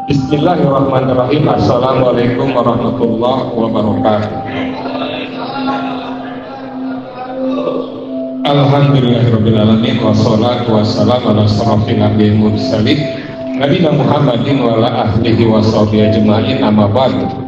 Bismillahirrahmanirrahim. Assalamualaikum warahmatullahi wabarakatuh. Alhamdulillahirrabbilalamin. Wassalatu wassalamu ala asrofil anbiya'i wal mursalin nabiyina Muhammadin wa ala ahlihi wa sahbihi ajma'in, amma ba'du.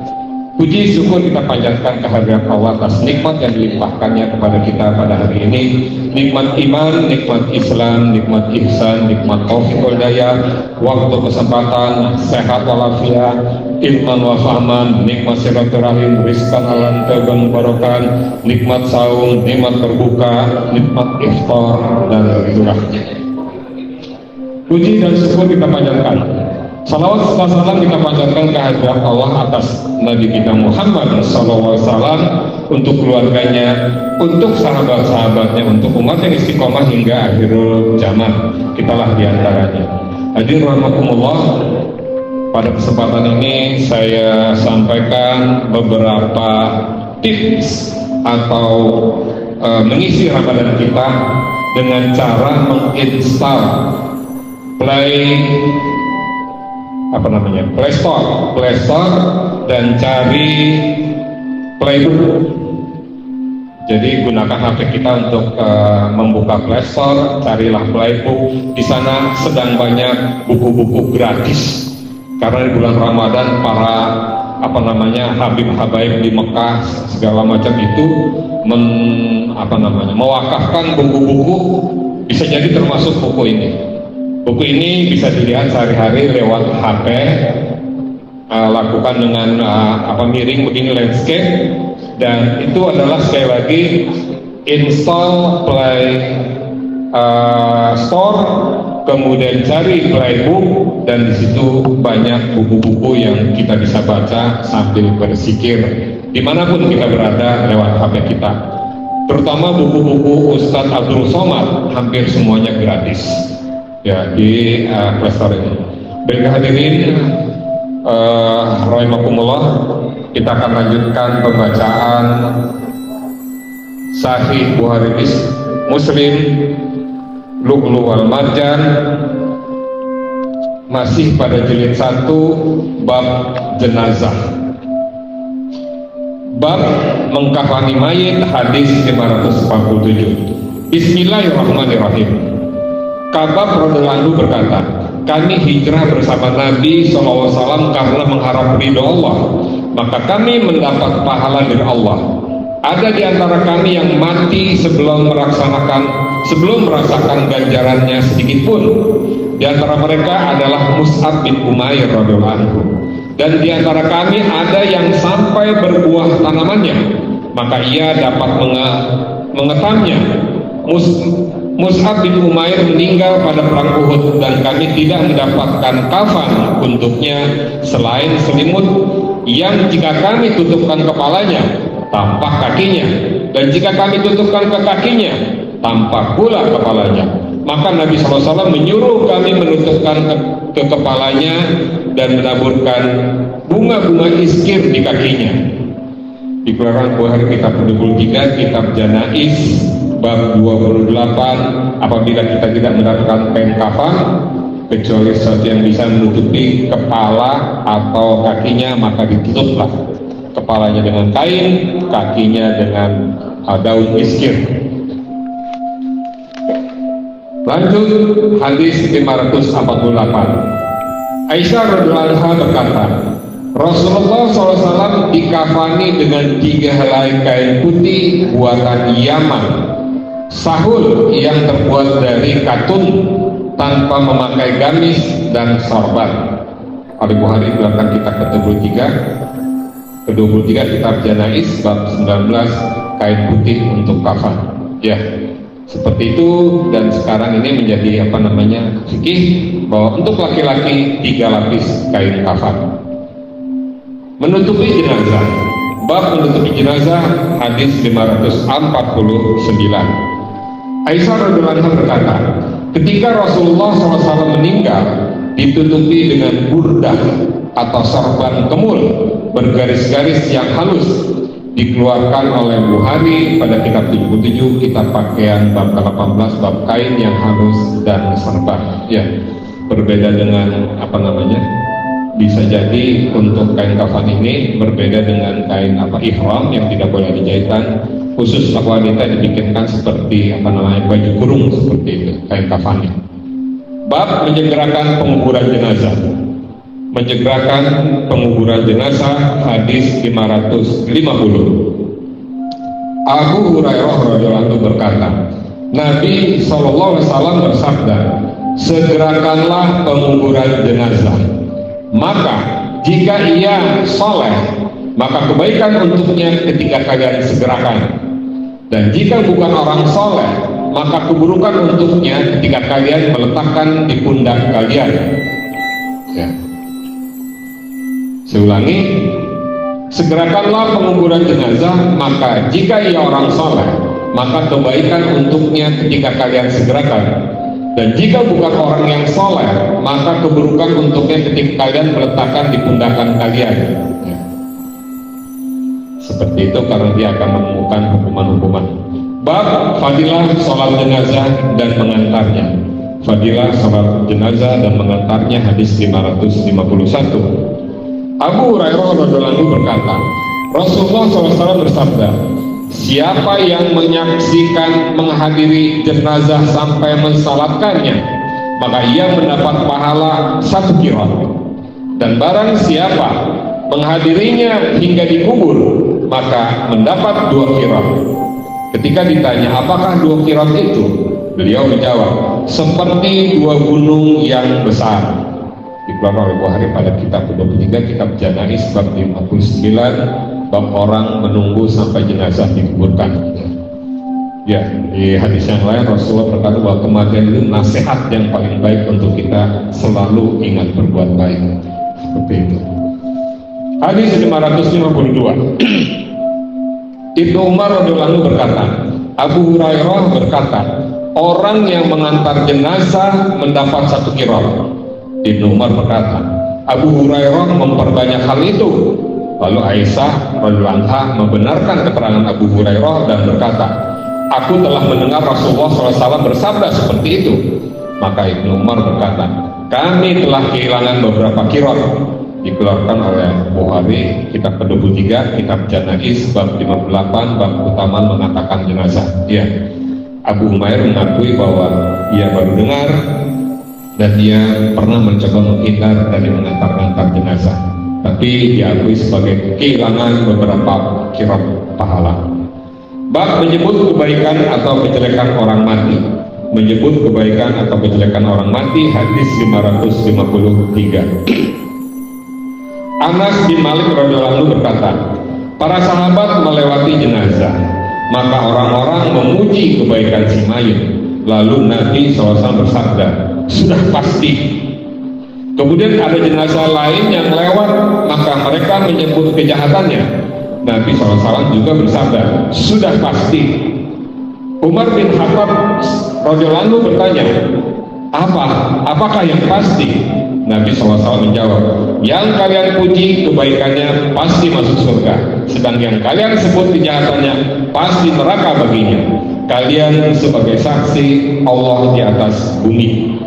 Puji syukur kita panjatkan kehadirat Allah atas nikmat yang dilimpahkannya kepada kita pada hari ini. Nikmat iman, nikmat Islam, nikmat ihsan, nikmat taufik wal hidayah, waktu, kesempatan, sehat walafiat, ilman wa fahman, nikmat silaturahim, rizqan halan tayyiban mubarakan, nikmat saum, nikmat berbuka, nikmat iftar dan ridha. Puji dan syukur kita panjatkan. Salawat serta salam kita panjatkan kehadirat Allah atas Nabi kita Muhammad SAW, untuk keluarganya, untuk sahabat-sahabatnya, untuk umat yang istiqomah hingga akhirul zaman. Kitalah diantaranya. Hadirin rahimakumullah, pada kesempatan ini saya sampaikan beberapa tips atau mengisi Ramadan kita dengan cara menginstal Play Store dan cari Playbook. Jadi gunakan HP kita untuk membuka Play Store, carilah Playbook. Di sana sedang banyak buku-buku gratis. Karena di bulan Ramadan para Habib-habaib di Mekah segala macam itu mewakafkan buku-buku, bisa jadi termasuk buku ini. Buku ini bisa dilihat sehari-hari lewat HP, lakukan dengan miring begini landscape, dan itu adalah sekali lagi install Play Store, kemudian cari Playbook, dan di situ banyak buku-buku yang kita bisa baca sambil berzikir dimanapun kita berada lewat HP kita. Terutama buku-buku Ustadz Abdul Somad, hampir semuanya gratis ya di Play Store ini. Baik hadirin rahimakumullah, kita akan lanjutkan pembacaan Sahih Bukhari Muslim, Lu'lu' wal Marjan, masih pada jilid 1 bab jenazah, bab mengkafani mayit, hadis 547. Bismillahirrahmanirrahim. Kabab radhiyallahu anhu berkata, kami hijrah bersama Nabi SAW karena mengharap ridho Allah, maka kami mendapat pahala dari Allah. Ada di antara kami yang mati sebelum merasakan ganjarannya sedikit pun. Di antara mereka adalah Mus'ab bin Umair radhiyallahu anhu. Dan di antara kami ada yang sampai berbuah tanamannya, maka ia dapat mengetamnya. Mus'ab bin Umair meninggal pada perang Uhud, dan kami tidak mendapatkan kafan untuknya selain selimut yang jika kami tutupkan kepalanya tampak kakinya, dan jika kami tutupkan ke kakinya tampak pula kepalanya. Maka Nabi SAW menyuruh kami menutupkan ke kepalanya dan menaburkan bunga-bunga iskir di kakinya. Dikeluarkan Bukhari kitab 23, kitab Janaiz bab 28, apabila kita tidak mendapatkan kain kafan kecuali sesuatu yang bisa menutupi kepala atau kakinya, maka ditutuplah kepalanya dengan kain, kakinya dengan daun iskir. Lanjut hadis 548. Aisyah radhiyallahu anha berkata, Rasulullah SAW dikafani dengan 3 helai kain putih buatan Yaman, sahul yang terbuat dari katun tanpa memakai gamis dan sorban. Al-Bukhari belakang kitab ke-23 kitab Janaiz bab 19, kain putih untuk kafan. Ya, seperti itu. Dan sekarang ini menjadi fikih bahwa untuk laki-laki 3 lapis kain kafan. Menutupi jenazah, bab menutupi jenazah, hadis 549. Aisyah radhiyallahu anha berkata, ketika Rasulullah SAW meninggal, ditutupi dengan burdah atau sorban kemul bergaris-garis yang halus, dikeluarkan oleh Bukhari pada kitab 77, kitab pakaian bab 18, bab kain yang halus dan sorban. Ya, berbeda dengan Bisa jadi untuk kain kafan ini berbeda dengan kain ihram yang tidak boleh dijahitkan. Khusus wanita dibikinkan seperti baju kurung seperti itu kain kafannya. Bab menyegerakan penguburan jenazah. Menyegerakan penguburan jenazah, hadis 550. Abu Hurairah radhiyallahu anhu berkata, Nabi SAW bersabda, segerakanlah penguburan jenazah. Maka jika ia soleh, maka kebaikan untuknya ketika kalian segerakan. Dan jika bukan orang soleh, maka keburukan untuknya ketika kalian meletakkan di pundak kalian. Ya. Saya ulangi, segerakanlah penguburan jenazah, maka jika ia orang soleh, maka kebaikan untuknya ketika kalian segerakan. Dan jika bukan orang yang soleh, maka keburukan untuknya ketika kalian meletakkan di pundakan kalian. Ya. Seperti itu karena dia akan menemukan hukuman-hukuman. Bab fadilah sholat jenazah dan mengantarnya. Fadilah sholat jenazah dan mengantarnya, hadis 551. Abu Hurairah radhiyallahu anhu berkata, Rasulullah SAW bersabda, siapa yang menyaksikan menghadiri jenazah sampai mensalatkannya, maka ia mendapat pahala 1 qirat. Dan barang siapa menghadirinya hingga dikubur, maka mendapat 2 qirat. Ketika ditanya apakah 2 qirat itu, beliau menjawab, seperti 2 gunung yang besar. Dikeluarkan oleh Bukhari pada kitab 23, kitab Janais bab 59, bab orang menunggu sampai jenazah dikuburkan. Ya, di hadis yang lain Rasulullah berkata bahwa kematian itu nasihat yang paling baik untuk kita selalu ingat berbuat baik. Seperti itu. Hadis 552. Ibnu Umar radhiyallahu anhu berkata, Abu Hurairah berkata, orang yang mengantar jenazah mendapat 1 qirat. Ibnu Umar berkata, Abu Hurairah memperbanyak hal itu. Lalu Aisyah radhiyallahu anha membenarkan keterangan Abu Hurairah dan berkata, aku telah mendengar Rasulullah SAW bersabda seperti itu. Maka Ibnu Umar berkata, kami telah kehilangan beberapa qirat. Dikeluarkan oleh Bukhari, kitab ke-23, kitab Janais bab 58, bab utama mengatakan jenazah. Ya, Abu Umair mengakui bahwa ia baru dengar dan dia pernah mencoba menghindar dari mengantar-antar jenazah, tapi diakui sebagai kehilangan beberapa qirat pahala. Bab menyebut kebaikan atau kejelekan orang mati. Menyebut kebaikan atau kejelekan orang mati, hadis 553. Anas bin Malik radhiyallahu anhu berkata, para sahabat melewati jenazah, maka orang-orang memuji kebaikan si mayit. Lalu Nabi SAW bersabda, sudah pasti. Kemudian ada jenazah lain yang lewat, maka mereka menyebut kejahatannya. Nabi SAW juga bersabda, sudah pasti. Umar bin Khattab radhiyallahu anhu bertanya, apakah yang pasti? Nabi SAW menjawab, yang kalian puji kebaikannya pasti masuk surga, sedang yang kalian sebut kejahatannya pasti neraka baginya. Kalian sebagai saksi Allah di atas bumi.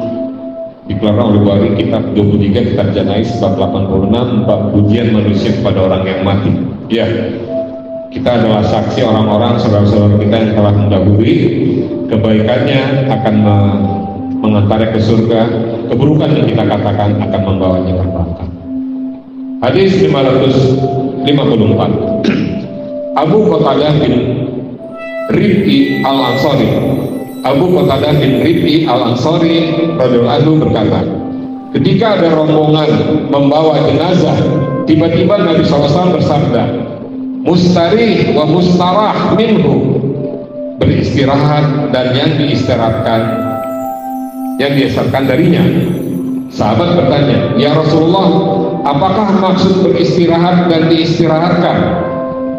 Dikeluarkan oleh Bukhari, kitab 23, kitab Janais bab 86, bab pujian manusia kepada orang yang mati. Ya, kita adalah saksi orang-orang saudara-saudara kita yang telah mendahului, kebaikannya akan mengantarnya ke surga, keburukan yang kita katakan akan membawanya ke neraka. Hadis 554. Abu Qatadah bin Rib'i al-Ansari, Abu Qatadah bin Rib'i al-Ansari radhiyallahu anhu berkata, ketika ada rombongan membawa jenazah, tiba-tiba Nabi SAW bersabda, mustarih wa mustarah minhu, beristirahat dan yang diistirahatkan, yang diasarkan darinya. Sahabat bertanya, ya Rasulullah, apakah maksud beristirahat dan diistirahatkan?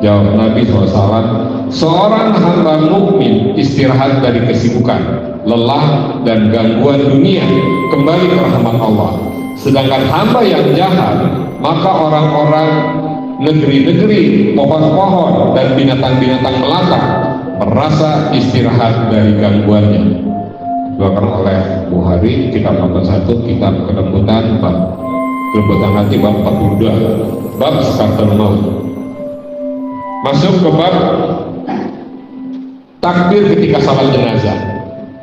Jawab Nabi SAW, seorang hamba mukmin istirahat dari kesibukan, lelah dan gangguan dunia, kembali ke rahmat Allah. Sedangkan hamba yang jahat, maka orang-orang, negeri-negeri, pohon-pohon dan binatang-binatang melata merasa istirahat dari gangguannya. Dikeluarkan oleh Bukhari, kitab 81, kitab kelembutan bab kelembutan hati bab 42, bab sakaratul maut. Masuk ke bab takbir ketika salat jenazah.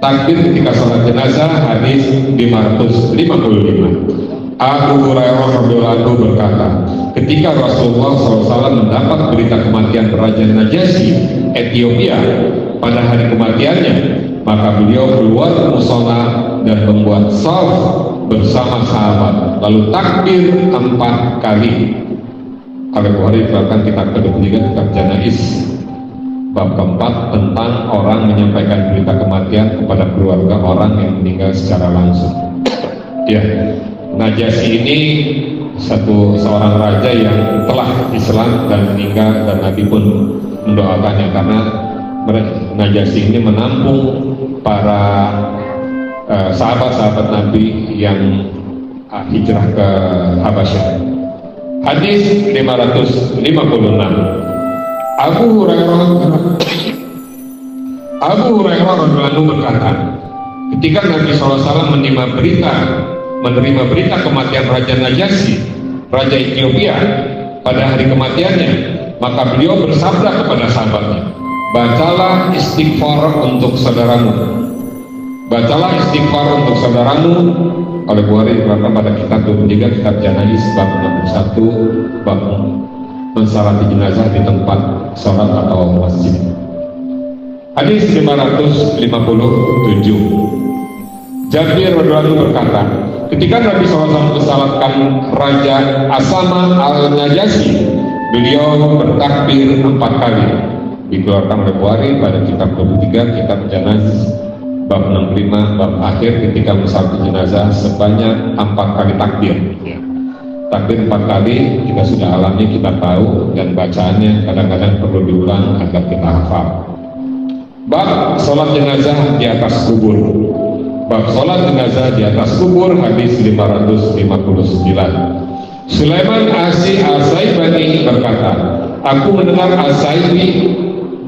Takbir ketika salat jenazah, hadis 555. Abu Hurairah radhiyallahu anhu berkata, ketika Rasulullah SAW mendapat berita kematian Raja Najasyi Ethiopia pada hari kematiannya, maka beliau keluar ke musola dan membuat shaf bersama sahabat, lalu takbir 4 kali. Al-Bukhari terangkan kitab ke-23, kitab Janaiz, bab keempat tentang orang menyampaikan berita kematian kepada keluarga orang yang meninggal secara langsung. Ya, Najasyi ini seorang raja yang telah Islam dan meninggal, dan Nabi pun mendoakannya karena Najasyi ini menampung para sahabat-sahabat Nabi yang hijrah ke Habasyah. Hadis 556. Abu Hurairah radhiyallahu berkata, ketika Nabi SAW menerima berita kematian Raja Najasyi, Raja Ethiopia, pada hari kematiannya, maka beliau bersabda kepada sahabatnya, bacalah istighfar untuk saudaramu. Bacalah istighfar untuk saudaramu. Oleh Bukhari diterangkan pada kitab 23, kitab Janaiz, bab 61, bab mensalati jenazah di tempat sholat atau masjid. Hadis 557. Jabir radhiyallahu berkata, ketika Nabi SAW mensalatkan Raja Asama al-Najasyi, beliau bertakbir 4 kali. Dikeluarkan oleh Bukhari pada kitab 23, kitab Janaiz, bab 65, bab akhir ketika mensalati jenazah sebanyak 4 kali takbir. Takbir 4 kali kita sudah alami, kita tahu, dan bacaannya kadang-kadang perlu diulang agar kita hafal. Bab sholat jenazah di atas kubur. Bab sholat jenazah di atas kubur, hadis 559. Sulaiman As-Saibani berkata, aku mendengar As-Saibi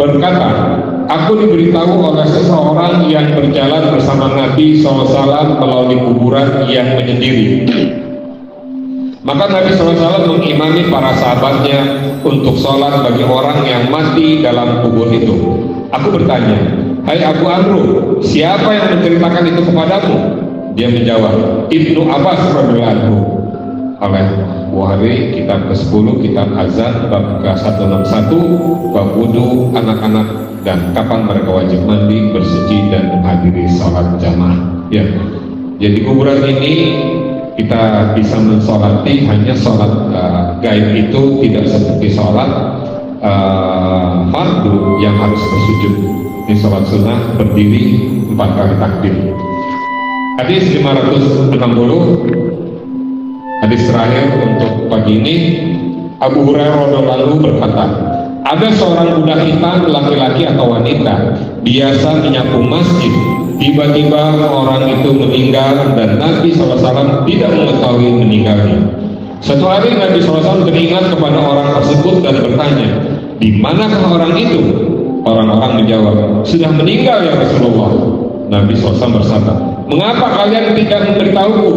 berkata, aku diberitahu oleh seseorang yang berjalan bersama Nabi SAW melalui kuburan yang menyendiri. Maka Nabi SAW mengimami para sahabatnya untuk sholat bagi orang yang mati dalam kubur itu. Aku bertanya, hai Abu Amru, siapa yang menceritakan itu kepadamu? Dia menjawab, Ibnu Abbas radhiyallahu anhu. Oleh Bukhari, kitab ke-10, kitab Azan, bab ke-161, bab wudu anak-anak dan kapan mereka wajib mandi, bersuci, dan menghadiri sholat jamaah. Ya, jadi kuburan ini kita bisa mensolati hanya sholat gaib itu tidak seperti sholat fardu yang harus bersujud. Ini sholat sunnah berdiri 4 kali takbir. Hadis 560. Hadis terakhir untuk pagi ini, Abu Hurairah radhiyallahu berkata, ada seorang budak hitam laki-laki atau wanita biasa menyapu masjid. Tiba-tiba orang itu meninggal dan Nabi SAW tidak mengetahui meninggalnya. Suatu hari Nabi SAW teringat kepada orang tersebut dan bertanya, di manakah orang itu? Orang-orang menjawab, sudah meninggal ya Rasulullah. Nabi SAW bersabda, mengapa kalian tidak memberitahuku?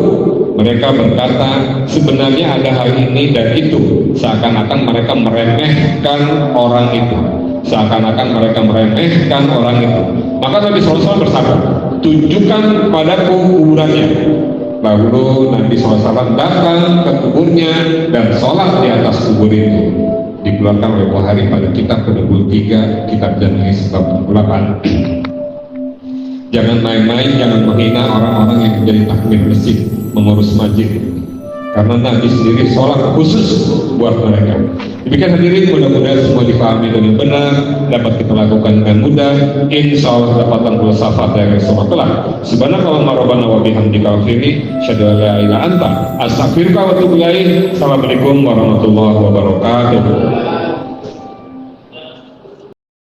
Mereka berkata, sebenarnya ada hal ini dan itu. Seakan-akan mereka meremehkan orang itu. Seakan-akan mereka meremehkan orang itu. Maka Nabi SAW bersabda, tunjukkan padaku kuburannya. Lalu Nabi SAW datang ke kuburnya dan sholat di atas kubur itu. Dikeluarkan oleh Bukhari pada kitab ke-23, kitab Janaiz bab 8. Jangan main-main, jangan menghina orang-orang yang menjadi takmir masjid, mengurus masjid, karena Nabi sendiri sholat khusus buat mereka. Demikian hadirin, mudah-mudahan semua dipahami dengan benar, dapat kita lakukan dengan mudah. Insya Allah dapatkan pula syafaat dari Rasulullah. Subhanallah rabbana wa bihamdika aghfirli, asyhadu an la ilaha illa anta, astaghfiruka wa atubu ilaik. Assalamualaikum warahmatullahi wabarakatuh.